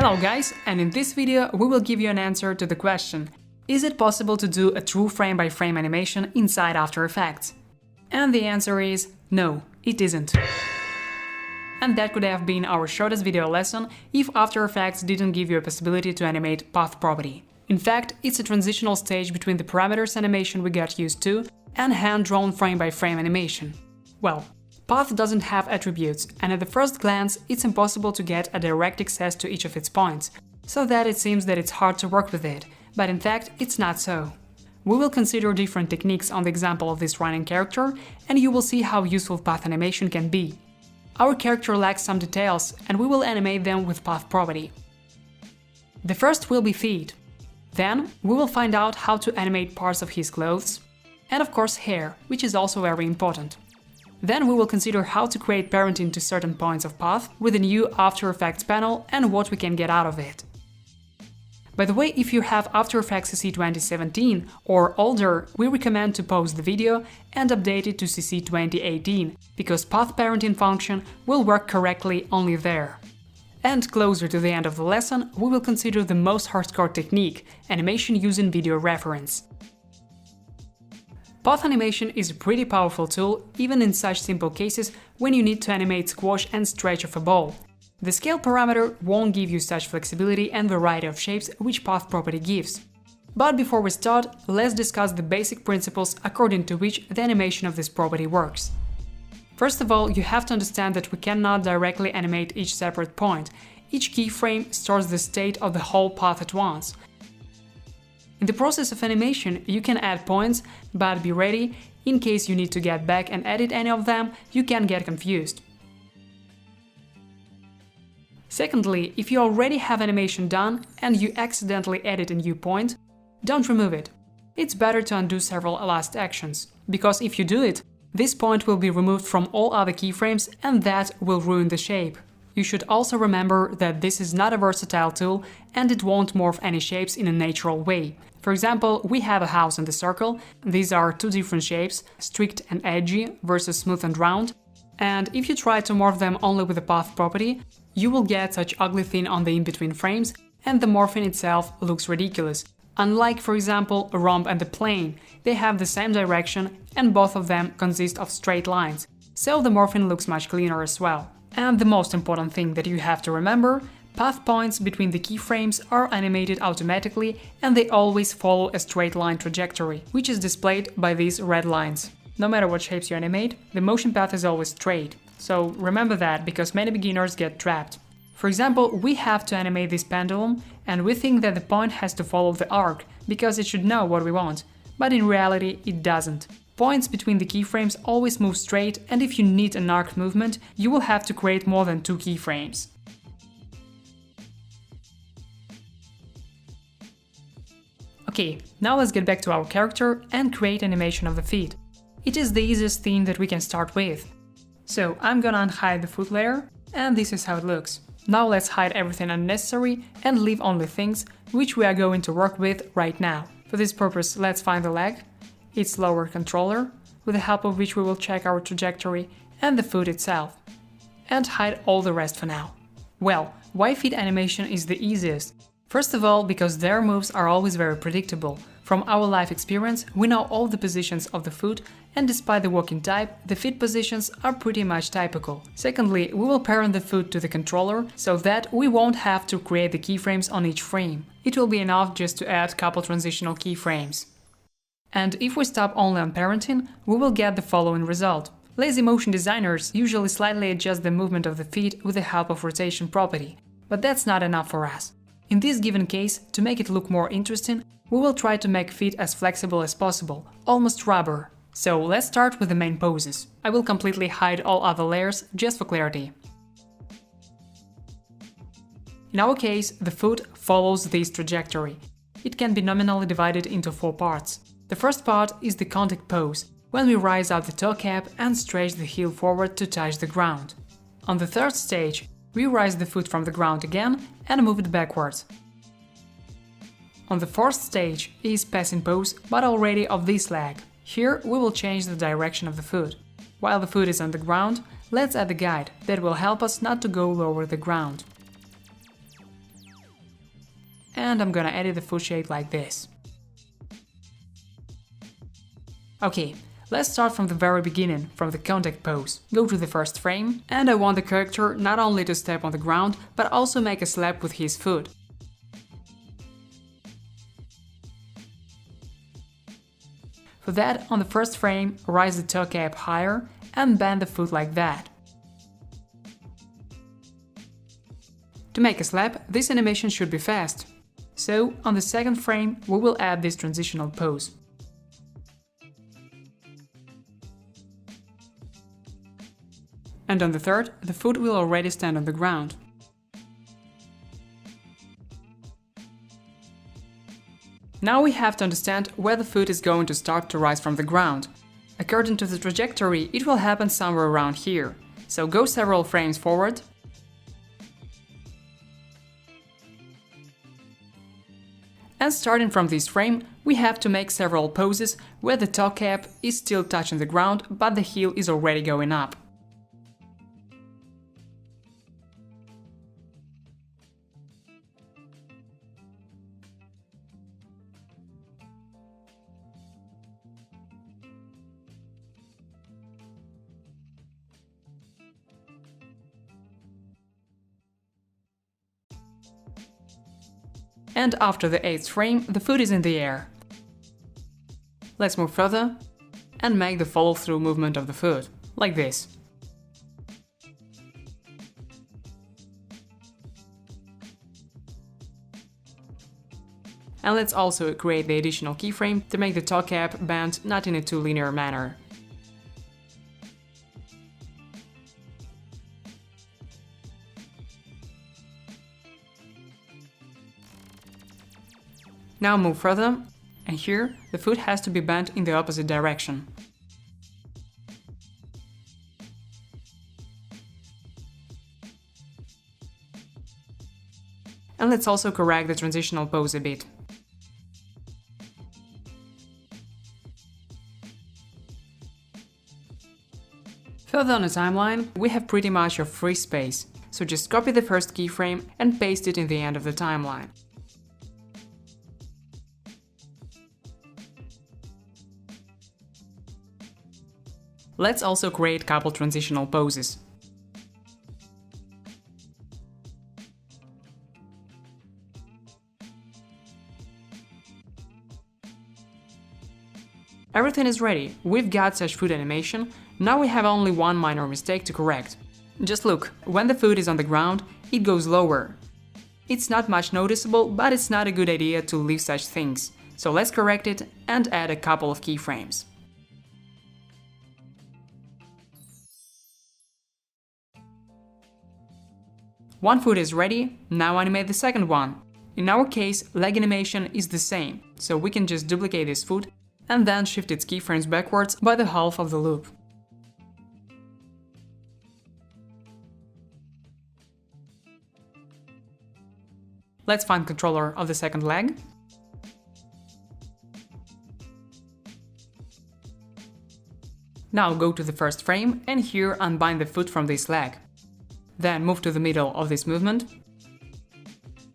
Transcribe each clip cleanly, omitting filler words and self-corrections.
Hello guys, and in this video we will give you an answer to the question: is it possible to do a true frame-by-frame animation inside After Effects? And the answer is no, it isn't. And that could have been our shortest video lesson if After Effects didn't give you a possibility to animate path property. In fact, it's a transitional stage between the parameters animation we got used to and hand-drawn frame-by-frame animation. Well, path doesn't have attributes, and at the first glance it's impossible to get a direct access to each of its points, so that it seems that it's hard to work with it, but in fact it's not so. We will consider different techniques on the example of this running character, and you will see how useful path animation can be. Our character lacks some details, and we will animate them with path property. The first will be feet. Then we will find out how to animate parts of his clothes, and of course hair, which is also very important. Then we will consider how to create parenting to certain points of path with a new After Effects panel and what we can get out of it. By the way, if you have After Effects CC 2017 or older, we recommend to pause the video and update it to CC 2018, because path parenting function will work correctly only there. And closer to the end of the lesson, we will consider the most hardcore technique, animation using video reference. Path animation is a pretty powerful tool, even in such simple cases when you need to animate squash and stretch of a ball. The scale parameter won't give you such flexibility and variety of shapes which path property gives. But before we start, let's discuss the basic principles according to which the animation of this property works. First of all, you have to understand that we cannot directly animate each separate point. Each keyframe stores the state of the whole path at once. In the process of animation, you can add points, but be ready, in case you need to get back and edit any of them, you can get confused. Secondly, if you already have animation done and you accidentally edit a new point, don't remove it. It's better to undo several last actions, because if you do it, this point will be removed from all other keyframes and that will ruin the shape. You should also remember that this is not a versatile tool and it won't morph any shapes in a natural way. For example, we have a house in the circle. These are two different shapes, strict and edgy versus smooth and round. And if you try to morph them only with the path property, you will get such ugly thing on the in-between frames and the morphing itself looks ridiculous. Unlike, for example, a rhomb and the plane, they have the same direction and both of them consist of straight lines, so the morphing looks much cleaner as well. And the most important thing that you have to remember, path points between the keyframes are animated automatically and they always follow a straight line trajectory, which is displayed by these red lines. No matter what shapes you animate, the motion path is always straight, so remember that because many beginners get trapped. For example, we have to animate this pendulum and we think that the point has to follow the arc, because it should know what we want, but in reality it doesn't. Points between the keyframes always move straight, and if you need an arc movement, you will have to create more than 2 keyframes. Okay, now let's get back to our character and create animation of the feet. It is the easiest thing that we can start with. So I'm gonna unhide the foot layer, and this is how it looks. Now let's hide everything unnecessary and leave only things which we are going to work with right now. For this purpose, let's find the leg, its lower controller, with the help of which we will check our trajectory, and the foot itself. And hide all the rest for now. Well, why feet animation is the easiest? First of all, because their moves are always very predictable. From our life experience, we know all the positions of the foot, and despite the walking type, the feet positions are pretty much typical. Secondly, we will parent the foot to the controller, so that we won't have to create the keyframes on each frame. It will be enough just to add couple transitional keyframes. And if we stop only on parenting, we will get the following result. Lazy motion designers usually slightly adjust the movement of the feet with the help of rotation property, but that's not enough for us. In this given case, to make it look more interesting, we will try to make feet as flexible as possible, almost rubber. So let's start with the main poses. I will completely hide all other layers just for clarity. In our case, the foot follows this trajectory. It can be nominally divided into 4 parts. The first part is the contact pose, when we rise up the toe cap and stretch the heel forward to touch the ground. On the third stage, we rise the foot from the ground again and move it backwards. On the fourth stage is passing pose, but already of this leg. Here we will change the direction of the foot. While the foot is on the ground, let's add the guide that will help us not to go lower the ground. and I'm gonna edit the foot shape like this. Okay, let's start from the very beginning, from the contact pose. Go to the first frame, and I want the character not only to step on the ground, but also make a slap with his foot. For that, on the first frame, raise the toe cap higher and bend the foot like that. To make a slap, this animation should be fast. So, on the second frame, we will add this transitional pose. And on the third, the foot will already stand on the ground. Now we have to understand where the foot is going to start to rise from the ground. According to the trajectory, it will happen somewhere around here. So go several frames forward. And starting from this frame, we have to make several poses where the toe cap is still touching the ground, but the heel is already going up. And after the 8th frame, the foot is in the air. Let's move further and make the follow-through movement of the foot, like this. And let's also create the additional keyframe to make the toe cap bend not in a too linear manner. Now move further, and here the foot has to be bent in the opposite direction. And let's also correct the transitional pose a bit. Further on the timeline, we have pretty much a free space, so just copy the first keyframe and paste it in the end of the timeline. Let's also create couple transitional poses. Everything is ready, we've got such foot animation, now we have only one minor mistake to correct. Just look, when the foot is on the ground, it goes lower. It's not much noticeable, but it's not a good idea to leave such things, so let's correct it and add a couple of keyframes. One foot is ready, now animate the second one. In our case, leg animation is the same, so we can just duplicate this foot and then shift its keyframes backwards by the half of the loop. Let's find controller of the second leg. Now go to the first frame and here unbind the foot from this leg. Then move to the middle of this movement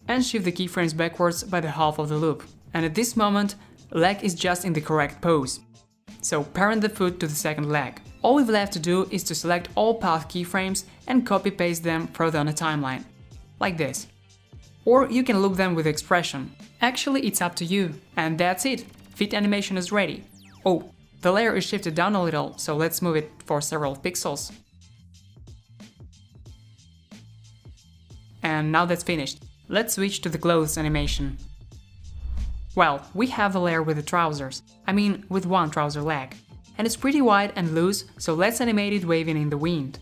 and shift the keyframes backwards by the half of the loop. And at this moment, leg is just in the correct pose. So parent the foot to the second leg. All we've left to do is to select all path keyframes and copy-paste them further on the timeline, like this. Or you can loop them with expression. Actually, it's up to you. And that's it! Feet animation is ready. Oh, the layer is shifted down a little, so let's move it for several pixels. And now that's finished. Let's switch to the clothes animation. Well, we have the layer with the trousers, I mean with one trouser leg. And it's pretty wide and loose, so let's animate it waving in the wind.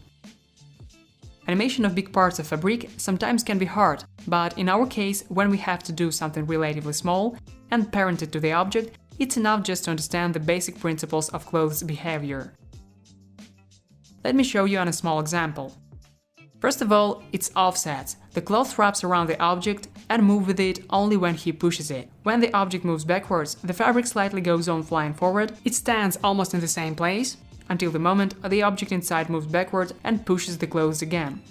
Animation of big parts of fabric sometimes can be hard, but in our case, when we have to do something relatively small and parent it to the object, it's enough just to understand the basic principles of clothes behavior. Let me show you on a small example. First of all, it's offsets. The cloth wraps around the object and moves with it only when he pushes it. When the object moves backwards, the fabric slightly goes on flying forward, it stands almost in the same place, until the moment the object inside moves backward and pushes the clothes again.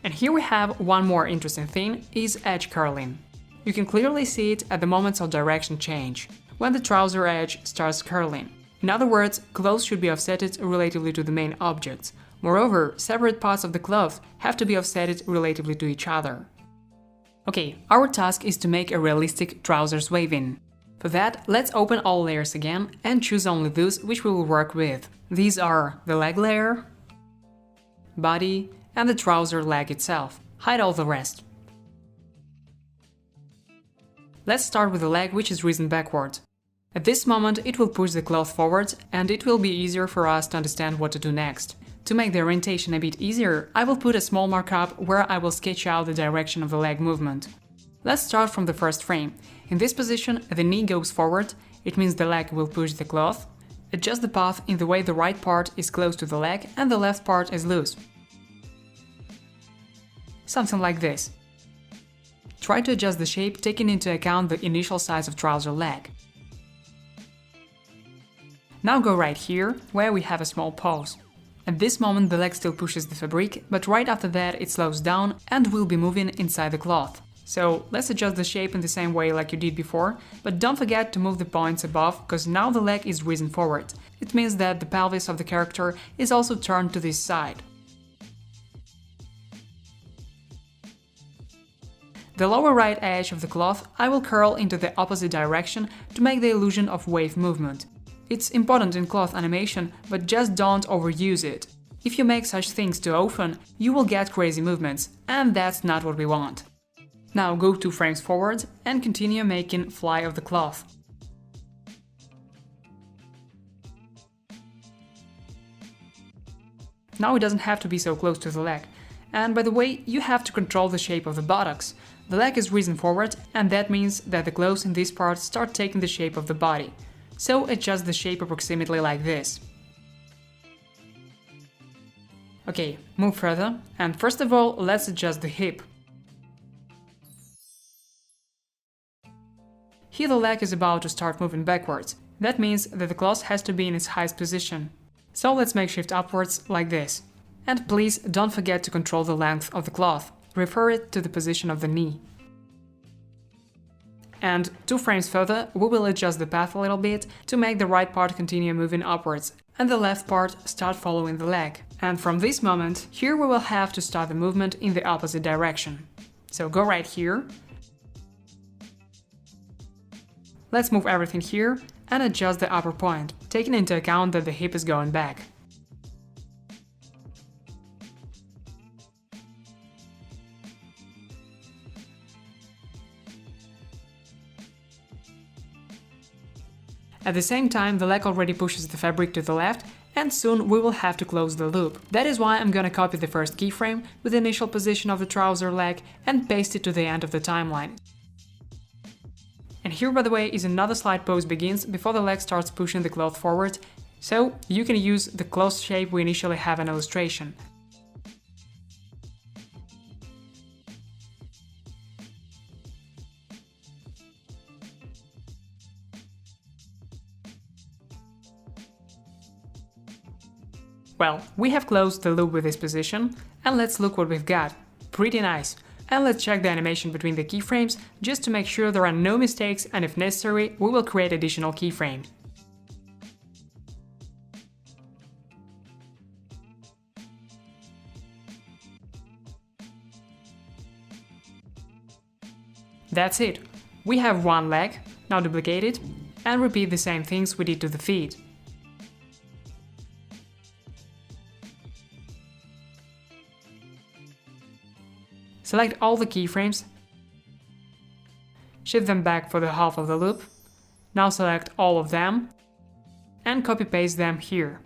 And here we have one more interesting thing, is edge curling. You can clearly see it at the moments of direction change, when the trouser edge starts curling. In other words, clothes should be offsetted relatively to the main objects. Moreover, separate parts of the cloth have to be offsetted relatively to each other. Okay, our task is to make a realistic trousers waving. For that, let's open all layers again and choose only those which we will work with. These are the leg layer, body, and the trouser leg itself. Hide all the rest. Let's start with the leg which is risen backward. At this moment it will push the cloth forward and it will be easier for us to understand what to do next. To make the orientation a bit easier, I will put a small markup where I will sketch out the direction of the leg movement. Let's start from the first frame. In this position, the knee goes forward, it means the leg will push the cloth. Adjust the path in the way the right part is close to the leg and the left part is loose. Something like this. Try to adjust the shape taking into account the initial size of trouser leg. Now go right here, where we have a small pause. At this moment the leg still pushes the fabric, but right after that it slows down and will be moving inside the cloth. So let's adjust the shape in the same way like you did before, but don't forget to move the points above, because now the leg is risen forward. It means that the pelvis of the character is also turned to this side. The lower right edge of the cloth I will curl into the opposite direction to make the illusion of wave movement. It's important in cloth animation, but just don't overuse it. If you make such things too often, you will get crazy movements, and that's not what we want. Now go 2 frames forward and continue making fly of the cloth. Now it doesn't have to be so close to the leg. And by the way, you have to control the shape of the buttocks. The leg is risen forward, and that means that the clothes in this part start taking the shape of the body. So adjust the shape approximately like this. Okay, move further, and first of all, let's adjust the hip. Here the leg is about to start moving backwards. That means that the cloth has to be in its highest position. So let's make shift upwards like this. And please don't forget to control the length of the cloth. Refer it to the position of the knee. And 2 frames further, we will adjust the path a little bit to make the right part continue moving upwards and the left part start following the leg. And from this moment, here we will have to start the movement in the opposite direction. So go right here. Let's move everything here and adjust the upper point, taking into account that the hip is going back. At the same time, the leg already pushes the fabric to the left, and soon we will have to close the loop. That is why I'm gonna copy the first keyframe with the initial position of the trouser leg and paste it to the end of the timeline. And here, by the way, is another slight pose begins before the leg starts pushing the cloth forward, so you can use the cloth shape we initially have in illustration. Well, we have closed the loop with this position, and let's look what we've got. Pretty nice. And let's check the animation between the keyframes just to make sure there are no mistakes, and if necessary, we will create additional keyframes. That's it. We have one leg, now duplicate it, and repeat the same things we did to the feet. Select all the keyframes, shift them back for the half of the loop, now select all of them, and copy-paste them here.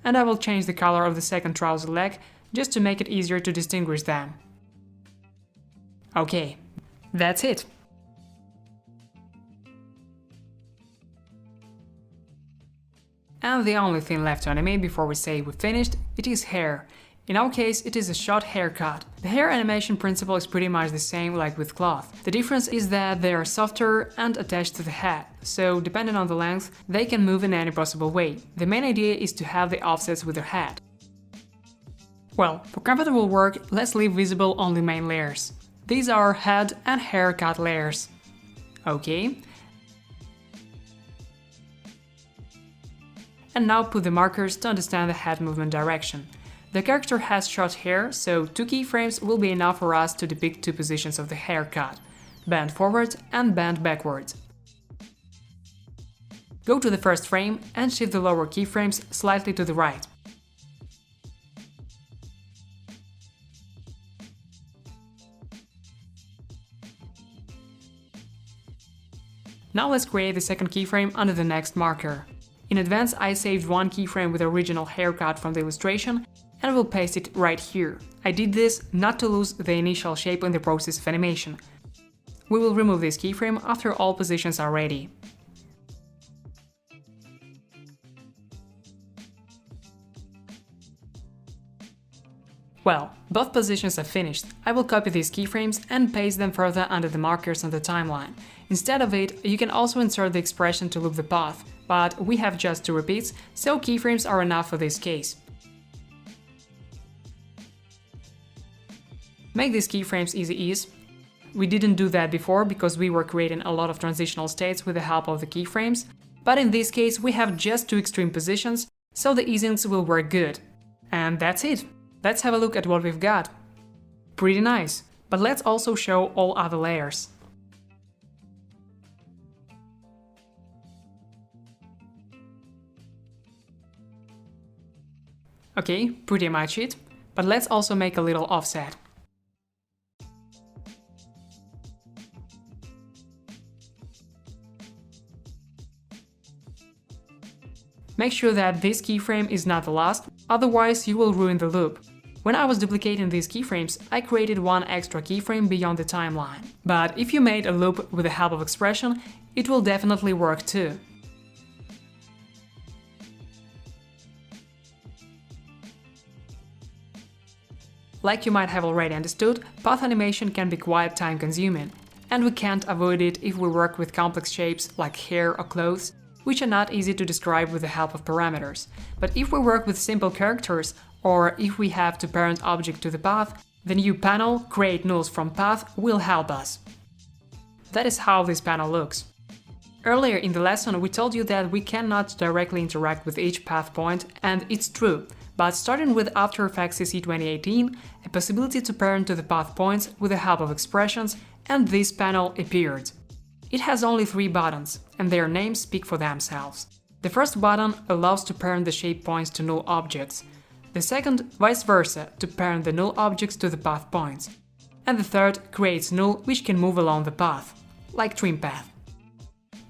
And I will change the color of the second trouser leg just to make it easier to distinguish them. Okay, that's it. And the only thing left to animate before we say we finished, it is hair. In our case, it is a short haircut. The hair animation principle is pretty much the same like with cloth. The difference is that they are softer and attached to the head, so depending on the length, they can move in any possible way. The main idea is to have the offsets with their head. Well, for comfortable work, let's leave visible only main layers. These are head and haircut layers. OK. And now put the markers to understand the head movement direction. The character has short hair, so 2 keyframes will be enough for us to depict 2 positions of the haircut: bend forward and bend backward. Go to the first frame and shift the lower keyframes slightly to the right. Now let's create the second keyframe under the next marker. In advance, I saved one keyframe with original haircut from the illustration and will paste it right here. I did this not to lose the initial shape in the process of animation. We will remove this keyframe after all positions are ready. Well, both positions are finished. I will copy these keyframes and paste them further under the markers on the timeline. Instead of it, you can also insert the expression to loop the path, but we have just 2 repeats, so keyframes are enough for this case. Make these keyframes easy. We didn't do that before because we were creating a lot of transitional states with the help of the keyframes, but in this case we have just 2 extreme positions, so the easings will work good. And that's it. Let's have a look at what we've got. Pretty nice, but let's also show all other layers. Okay, pretty much it, but let's also make a little offset. Make sure that this keyframe is not the last, otherwise you will ruin the loop. When I was duplicating these keyframes, I created one extra keyframe beyond the timeline. But if you made a loop with the help of expression, it will definitely work too. Like you might have already understood, path animation can be quite time-consuming, and we can't avoid it if we work with complex shapes like hair or clothes, which are not easy to describe with the help of parameters. But if we work with simple characters, or if we have to parent object to the path, the new panel Create Nulls from Path will help us. That is how this panel looks. Earlier in the lesson we told you that we cannot directly interact with each path point, and it's true. But starting with After Effects CC 2018, a possibility to parent to the path points with the help of expressions, and this panel appeared. It has only 3 buttons, and their names speak for themselves. The first button allows to parent the shape points to null objects, the second vice versa, to parent the null objects to the path points, and the third creates null which can move along the path, like trim path.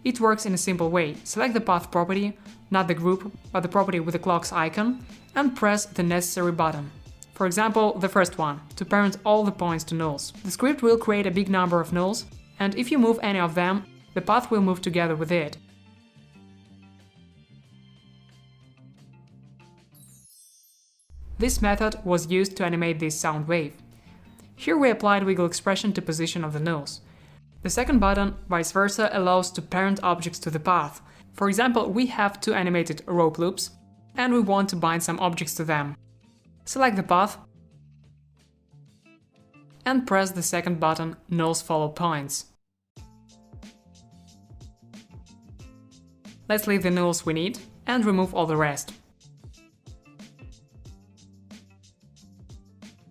It works in a simple way: select the path property, not the group, but the property with the clock's icon, and press the necessary button. For example, the first one, to parent all the points to nulls. The script will create a big number of nulls, and if you move any of them, the path will move together with it. This method was used to animate this sound wave. Here we applied wiggle expression to position of the nulls. The second button, vice versa, allows to parent objects to the path. For example, we have 2 animated rope loops, and we want to bind some objects to them. Select the path and press the second button, Nulls Follow Points. Let's leave the nulls we need and remove all the rest.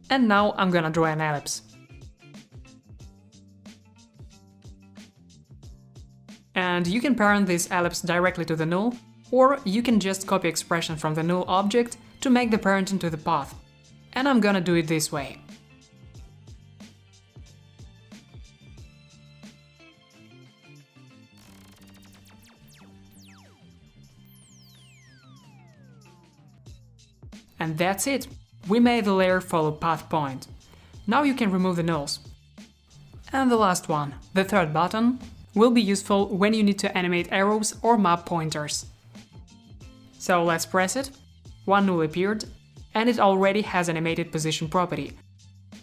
And now I'm gonna draw an ellipse. And you can parent this ellipse directly to the null, or you can just copy expression from the null object to make the parenting to the path. And I'm gonna do it this way. And that's it! We made the layer follow path point. Now you can remove the nulls. And the last one, the third button, will be useful when you need to animate arrows or map pointers. So let's press it. One null appeared, and it already has animated position property.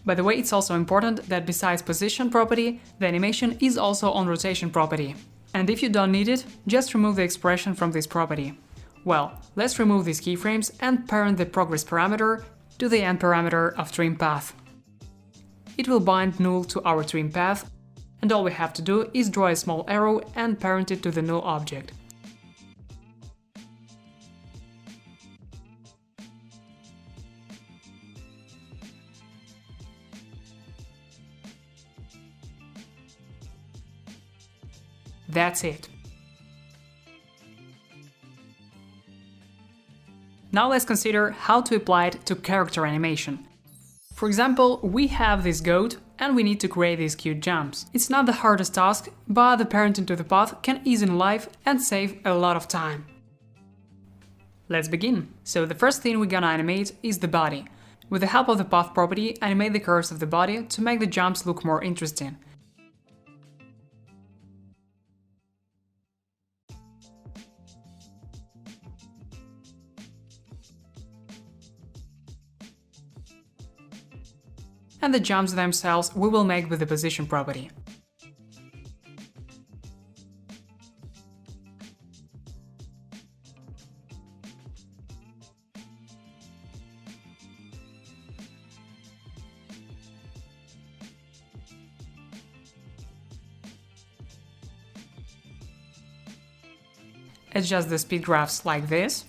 By the way, it's also important that besides position property, the animation is also on rotation property. And if you don't need it, just remove the expression from this property. Well, let's remove these keyframes and parent the progress parameter to the end parameter of trim path. it will bind null to our trim path, and all we have to do is draw a small arrow and parent it to the null object. That's it. Now let's consider how to apply it to character animation. For example, we have this goat and we need to create these cute jumps. It's not the hardest task, but the parenting to the path can ease in life and save a lot of time. Let's begin. So the first thing we're gonna animate is the body. With the help of the path property, animate the curves of the body to make the jumps look more interesting. And the jumps themselves we will make with the position property. Adjust the speed graphs like this.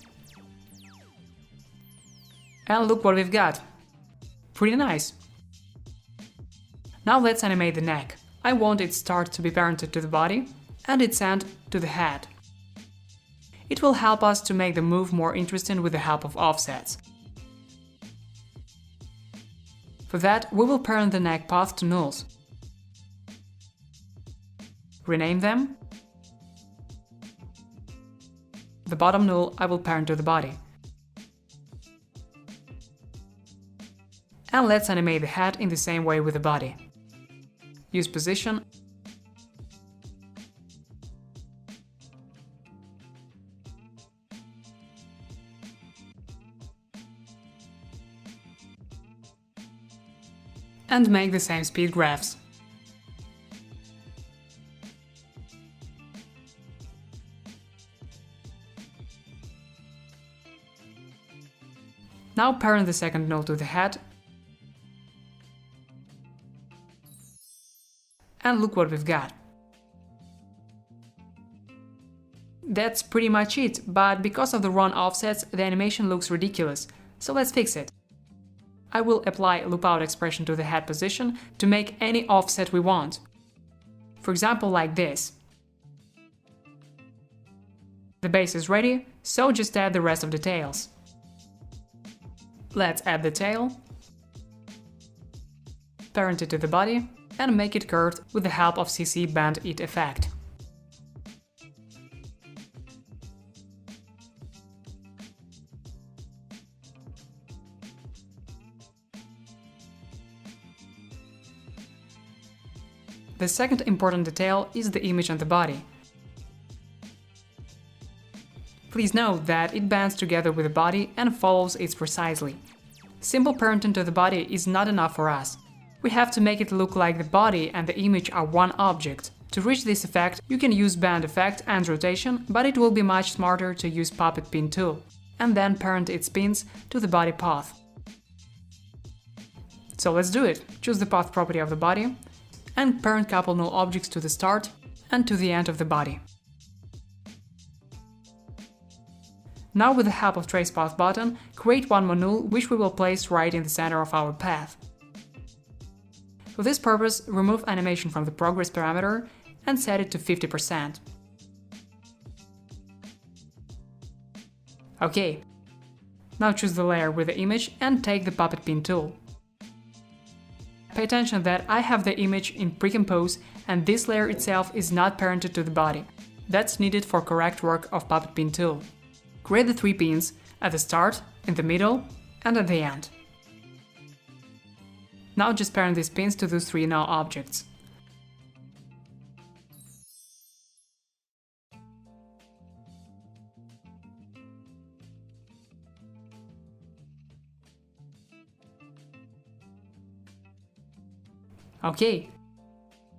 And look what we've got. Pretty nice. Now let's animate the neck. I want its start to be parented to the body and its end to the head. It will help us to make the move more interesting with the help of offsets. For that, we will parent the neck path to nulls. Rename them. The bottom null I will parent to the body. And let's animate the head in the same way with the body. Use position. And make the same speed graphs. Now parent the second null to the head. And look what we've got. That's pretty much it, but because of the wrong offsets, the animation looks ridiculous, so let's fix it. I will apply loop out expression to the head position to make any offset we want. For example, like this. The base is ready, so just add the rest of the tails. Let's add the tail, parent it to the body, and make it curved with the help of CC Bend It effect. The second important detail is the image on the body. Please note that it bands together with the body and follows it precisely. Simple parenting to the body is not enough for us. We have to make it look like the body and the image are one object. To reach this effect, you can use band effect and rotation, but it will be much smarter to use puppet pin tool, and then parent its pins to the body path. So let's do it. Choose the path property of the body, and parent couple null objects to the start and to the end of the body. Now with the help of trace path button, create one more null which we will place right in the center of our path. For this purpose, remove animation from the progress parameter and set it to 50%. OK. Now choose the layer with the image and take the puppet pin tool. Pay attention that I have the image in pre-compose and this layer itself is not parented to the body. That's needed for correct work of puppet pin tool. Create the 3 pins at the start, in the middle, and at the end. Now just parent these pins to those 3 null objects. OK.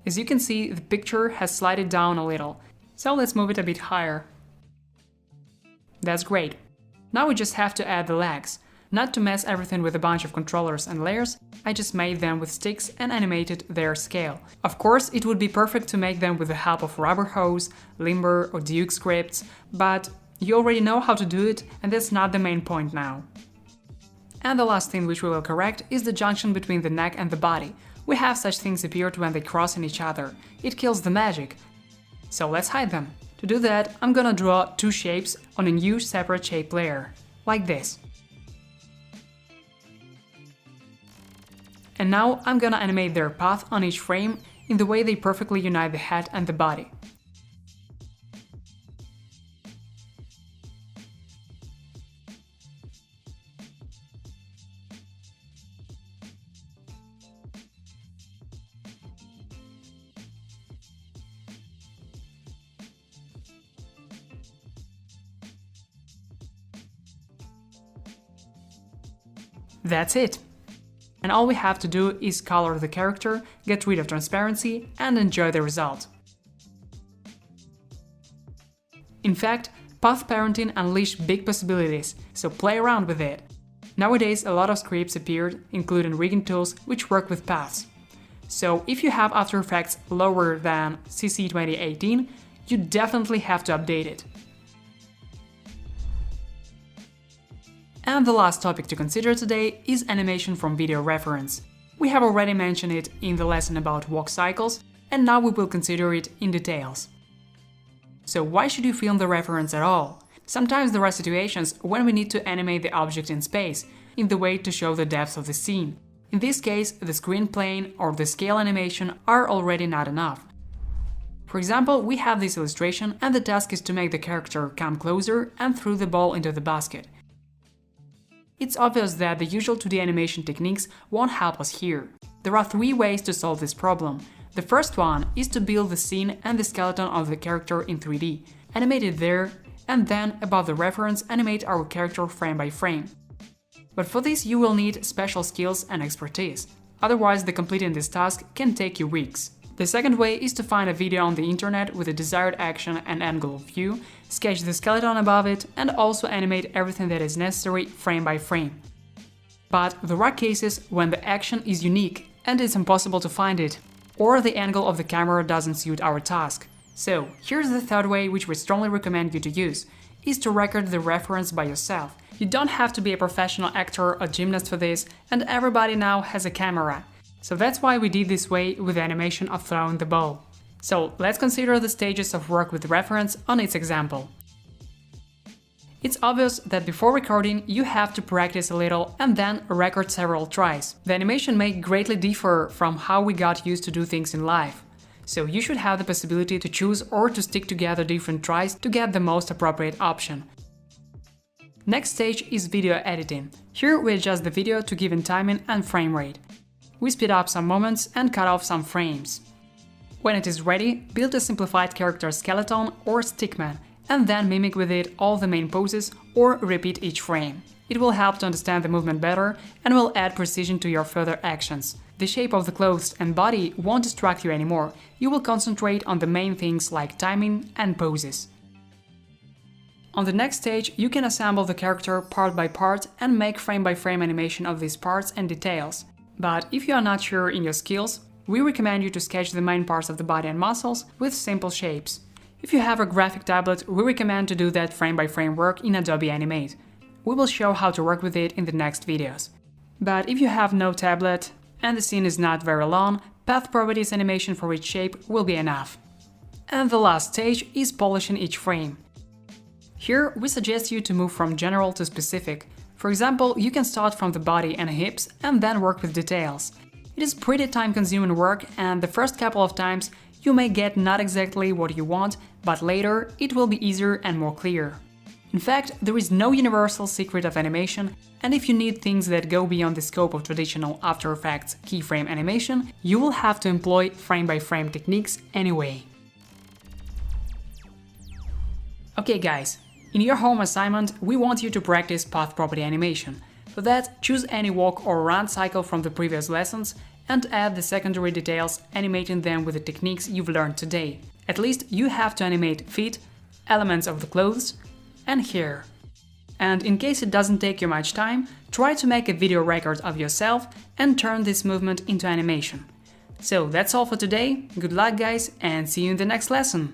As you can see, the picture has slided down a little, so let's move it a bit higher. That's great. Now we just have to add the legs. Not to mess everything with a bunch of controllers and layers, I just made them with sticks and animated their scale. Of course, it would be perfect to make them with the help of rubber hose, Limber or Duke scripts, but you already know how to do it, and that's not the main point now. And the last thing which we will correct is the junction between the neck and the body. We have such things appeared when they cross in each other. It kills the magic. So let's hide them. To do that, I'm gonna draw two shapes on a new separate shape layer, like this. And now I'm gonna animate their path on each frame in the way they perfectly unite the head and the body. That's it! And all we have to do is color the character, get rid of transparency, and enjoy the result. In fact, path parenting unleashed big possibilities, so play around with it. Nowadays, a lot of scripts appeared, including rigging tools, which work with paths. So if you have After Effects lower than CC 2018, you definitely have to update it. And the last topic to consider today is animation from video reference. We have already mentioned it in the lesson about walk cycles, and now we will consider it in details. So why should you film the reference at all? Sometimes there are situations when we need to animate the object in space, in the way to show the depth of the scene. In this case, the screen plane or the scale animation are already not enough. For example, we have this illustration and the task is to make the character come closer and throw the ball into the basket. It's obvious that the usual 2D animation techniques won't help us here. There are three ways to solve this problem. The first one is to build the scene and the skeleton of the character in 3D, animate it there, and then, above the reference, animate our character frame by frame. But for this you will need special skills and expertise, otherwise the completing this task can take you weeks. The second way is to find a video on the internet with a desired action and angle of view, sketch the skeleton above it, and also animate everything that is necessary frame by frame. But there are cases when the action is unique and it's impossible to find it, or the angle of the camera doesn't suit our task. So, here's the third way which we strongly recommend you to use, is to record the reference by yourself. You don't have to be a professional actor or gymnast for this, and everybody now has a camera. So that's why we did this way with the animation of throwing the ball. So let's consider the stages of work with reference on its example. It's obvious that before recording you have to practice a little and then record several tries. The animation may greatly differ from how we got used to do things in life. So you should have the possibility to choose or to stick together different tries to get the most appropriate option. Next stage is video editing. Here we adjust the video to given timing and frame rate. We speed up some moments and cut off some frames. When it is ready, build a simplified character skeleton or stickman, and then mimic with it all the main poses or repeat each frame. It will help to understand the movement better and will add precision to your further actions. The shape of the clothes and body won't distract you anymore, you will concentrate on the main things like timing and poses. On the next stage, you can assemble the character part by part and make frame-by-frame animation of these parts and details. But if you are not sure in your skills, we recommend you to sketch the main parts of the body and muscles with simple shapes. If you have a graphic tablet, we recommend to do that frame-by-frame work in Adobe Animate. We will show how to work with it in the next videos. But if you have no tablet and the scene is not very long, path properties animation for each shape will be enough. And the last stage is polishing each frame. Here we suggest you to move from general to specific. For example, you can start from the body and hips and then work with details. It is pretty time-consuming work and the first couple of times you may get not exactly what you want, but later it will be easier and more clear. In fact, there is no universal secret of animation, and if you need things that go beyond the scope of traditional After Effects keyframe animation, you will have to employ frame-by-frame techniques anyway. Okay guys, in your home assignment, we want you to practice path property animation. For that, choose any walk or run cycle from the previous lessons and add the secondary details, animating them with the techniques you've learned today. At least you have to animate feet, elements of the clothes, and hair. And in case it doesn't take you much time, try to make a video record of yourself and turn this movement into animation. So that's all for today, good luck guys, and see you in the next lesson!